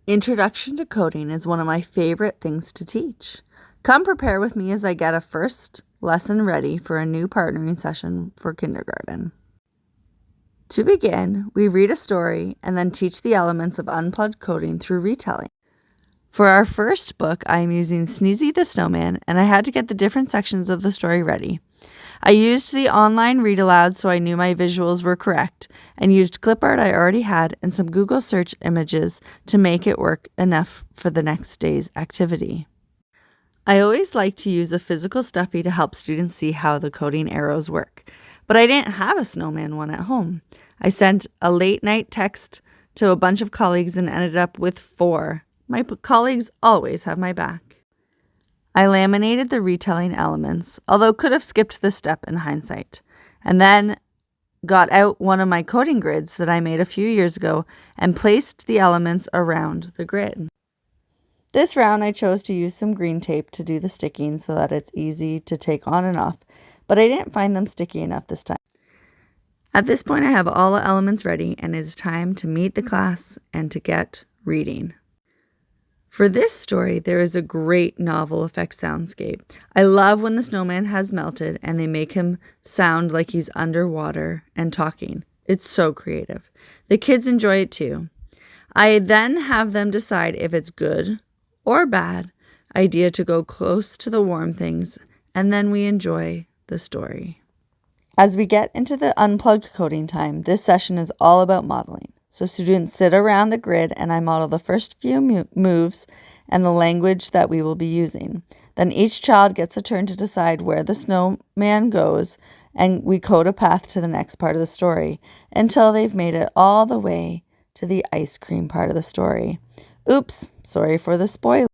Introduction to coding is one of my favorite things to teach. Come prepare with me as I get a first lesson ready for a new partnering session for kindergarten. To begin, we read a story and then teach the elements of unplugged coding through retelling. For our first book, I am using Sneezy the Snowman, and I had to get the different sections of the story ready. I used the online read aloud so I knew my visuals were correct, and used clip art I already had and some Google search images to make it work enough for the next day's activity. I always like to use a physical stuffy to help students see how the coding arrows work, but I didn't have a snowman one at home. I sent a late night text to a bunch of colleagues and ended up with 4. My colleagues always have my back. I laminated the retelling elements, although could have skipped this step in hindsight, and then got out one of my coding grids that I made a few years ago and placed the elements around the grid. This round I chose to use some green tape to do the sticking so that it's easy to take on and off, but I didn't find them sticky enough this time. At this point I have all the elements ready and it is time to meet the class and to get reading. For this story, there is a great novel effect soundscape. I love when the snowman has melted and they make him sound like he's underwater and talking. It's so creative. The kids enjoy it too. I then have them decide if it's good or bad idea to go close to the warm things, and then we enjoy the story. As we get into the unplugged coding time, this session is all about modeling. So students sit around the grid and I model the first few moves and the language that we will be using. Then each child gets a turn to decide where the snowman goes, and we code a path to the next part of the story until they've made it all the way to the ice cream part of the story. Oops, sorry for the spoiler.